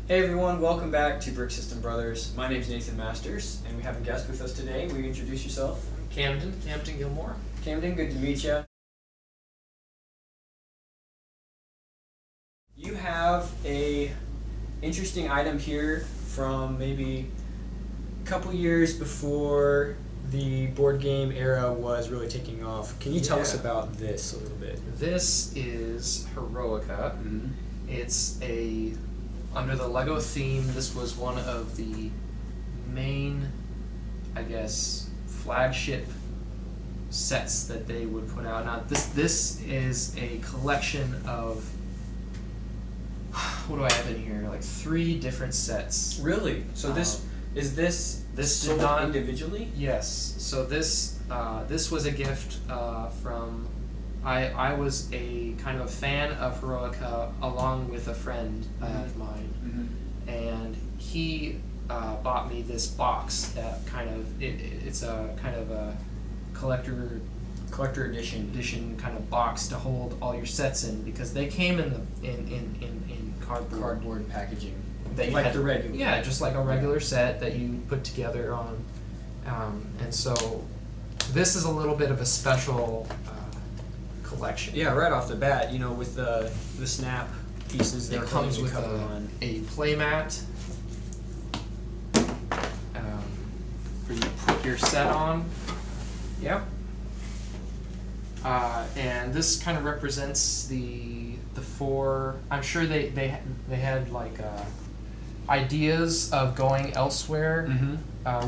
Hey everyone, welcome back to Brick System Brothers. My name is Nathan Masters, and we have a guest with us today. Will you introduce yourself? Camden Gilmore. Camden, good to meet you. You have a interesting item here from maybe a couple years before the board game era was really taking off. Can you tell us about this a little bit? This is HEROICA. It's under the Lego theme. This was one of the main, flagship sets that they would put out. Now this is a collection of, what do I have in here? Like 3 different sets. Really? So this did sold not individually? Yes. So this was a gift from. I was a kind of a fan of HEROICA along with a friend of mine, and he bought me this box that it's a kind of a collector edition kind of box to hold all your sets in, because they came in Cardboard packaging. The regular. Yeah, just like a regular set that you put together on, and so this is a little bit of a special collection. Yeah, right off the bat, with the snap pieces, It comes with a play mat for you to put your set on. Yep. And this kind of represents the 4. I'm sure they had like ideas of going elsewhere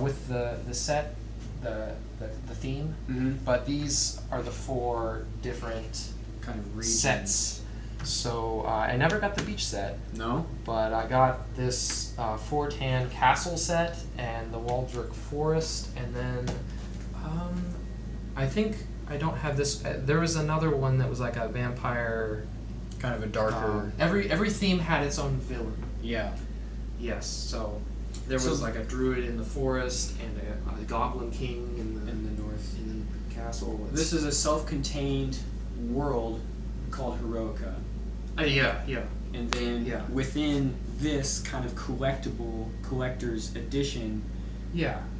with the set, the theme, but these are the 4 different kind of regions. Sets. So I never got the beach set. No? But I got this Fortan Castle set and the Waldrick Forest, and then I think I don't have this. There was another one that was like a vampire, kind of a darker. Every theme had its own villain. Yeah. Yes. So there was like a druid in the forest and a goblin king in the north in the castle. This is a self-contained world called HEROICA. Yeah. And then within this kind of collector's edition,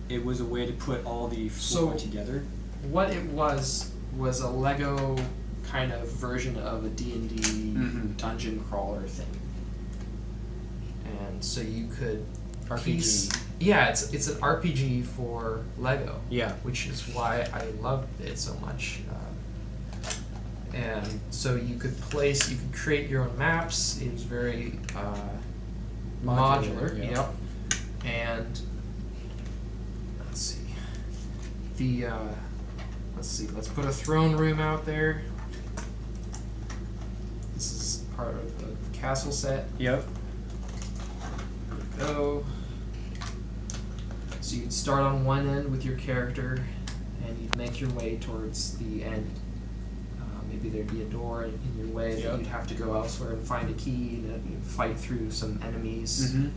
it was a way to put all the 4 together. What it was a Lego kind of version of a D&D dungeon crawler thing. And so you could RPG. It's an RPG for Lego. Yeah. Which is why I loved it so much. And so you could create your own maps. It was very modular. Yeah. Yep. And let's see. Let's put a throne room out there. This is part of the castle set. Yep. There we go. So you'd start on one end with your character, and you'd make your way towards the end. Maybe there'd be a door in your way that you'd have to go elsewhere and find a key, and then you'd fight through some enemies and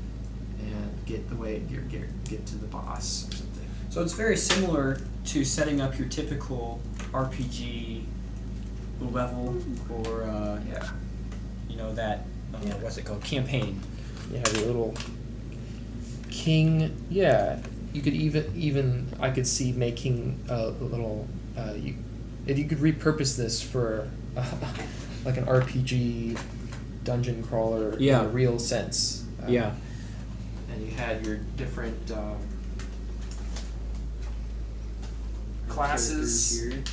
get to the boss or something. So it's very similar to setting up your typical RPG level, or what's it called, campaign. Yeah, the little king. Yeah, you could even I could see making a little. You could repurpose this for like an RPG dungeon crawler in a real sense. And you had your different classes. Here.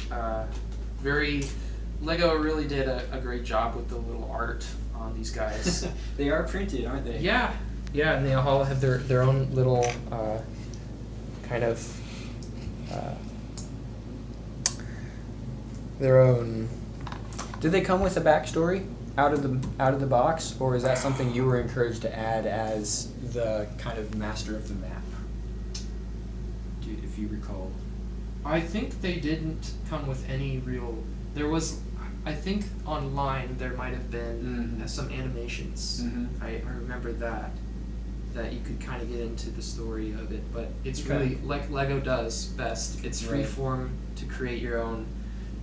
Lego really did a great job with the little art on these guys. They are printed, aren't they? Yeah, and they all have their own little kind of their own. Did they come with a backstory out of the box, or is that something you were encouraged to add as the kind of master of the map? If you recall. I think they didn't come with any real. There was, I think online there might have been some animations. I remember that you could kind of get into the story of it, but it's really like Lego does best. It's free form to create your own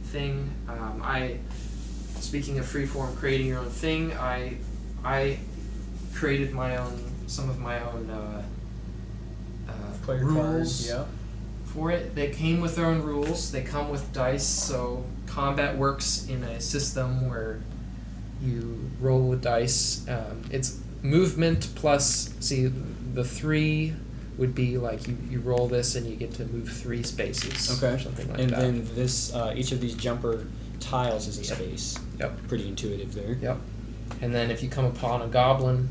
thing. Speaking of freeform creating your own thing, I created my own some of my own Player rules cards, yeah. for it. They came with their own rules. They come with dice, so combat works in a system where you roll with dice. It's movement plus, see, the 3 would be like you roll this and you get to move 3 spaces. Okay. Or something like and that. then this, each of these jumper tiles is a Yep. space. Yep. Pretty intuitive there. Yep. And then if you come upon a goblin,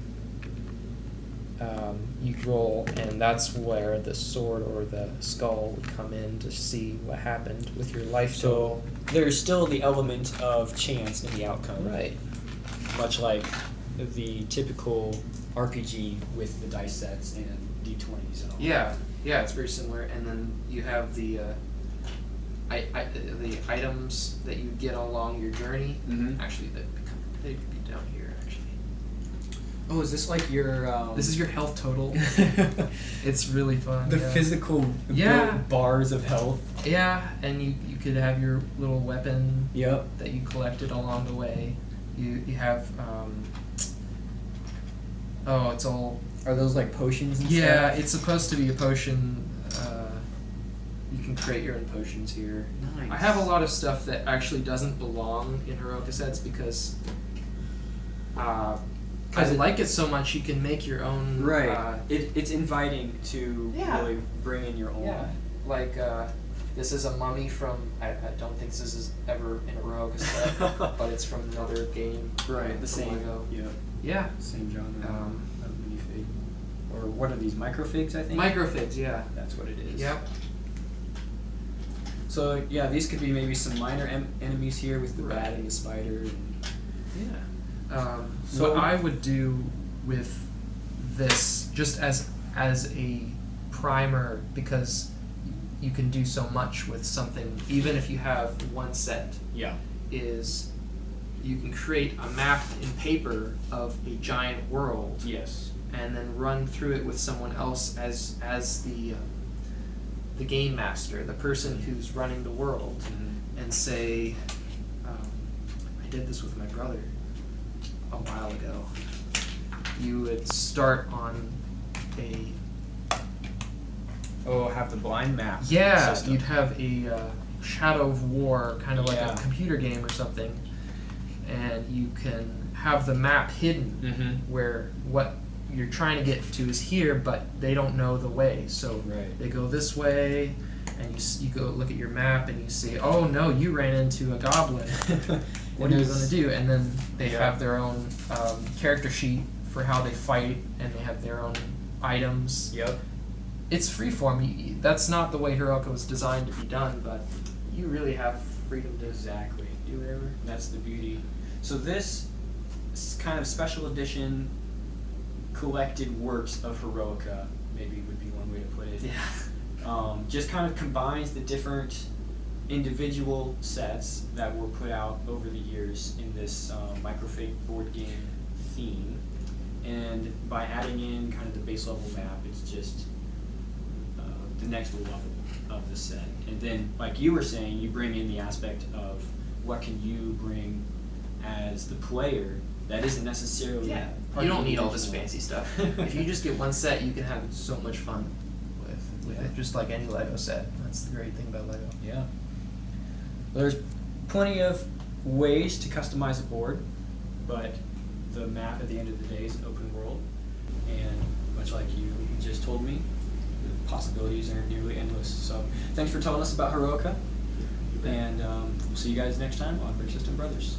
you roll, and that's where the sword or the skull would come in to see what happened with your life total. So there's still the element of chance in the outcome. Right. Much like the typical RPG with the dice sets and d20s and all. Yeah, it's very similar. And then you have the the items that you get along your journey. Mm-hmm. Actually, they could be down here. Actually, Oh, is this like your... this is your health total. It's really fun. the yeah. physical Yeah. built bars of health. Yeah, and you could have your little weapon Yep. that you collected along the way. You have it's all Are those like potions and yeah. stuff? It's supposed to be a potion. You can create your own potions here. Nice. I have a lot of stuff that actually doesn't belong in HEROICA sets because I like it so much. You can make your own. Right. It's inviting to Yeah. really bring in your own. Yeah, like this is a mummy from. I don't think this is ever in a HEROICA set, but it's from another game. Right. The from same. Lego. Yeah. Yeah. Same genre of minifig. Or what are these, microfigs? I think. Microfigs. Yeah. That's what it is. Yep. So yeah, these could be maybe some minor enemies here with the Right. bat and the spider. And Yeah. So- What I would do with this, just as a primer, because you can do so much with something, even if you have one set, yeah. is you can create a map in paper of a giant world, Yes. and then run through it with someone else as the game master, the person who's running the world, and say, I did this with my brother a while ago. You would start on a Have the blind map. system. you'd have a Shadow of War, kind of like Yeah. a computer game or something, and you can have the map hidden Mm-hmm. where what you're trying to get to is here, but they don't know the way. So Right. they go this way, and you go look at your map and you see, oh no, you ran into a goblin. What are you going to do? And then they have their own character sheet for how they fight, and they have their own items. Yep. It's freeform. That's not the way HEROICA was designed to be done, but you really have freedom to Exactly. do whatever. That's the beauty. So this kind of special edition collected works of HEROICA, maybe would be one way to put it. Yeah. Just kind of combines the different individual sets that were put out over the years in this microfig board game theme, and by adding in kind of the base level map, it's just the next level of the set. And then, like you were saying, you bring in the aspect of what can you bring as the player that isn't necessarily part You of don't the need all this individual. fancy stuff. If you just get one set, you can have so much fun with Yeah. it, just like any Lego set. That's the great thing about Lego. Yeah. There's plenty of ways to customize a board, but the map at the end of the day is open world, and much like you just told me, the possibilities are nearly endless. So thanks for telling us about HEROICA, and we'll see you guys next time on Brick System Brothers.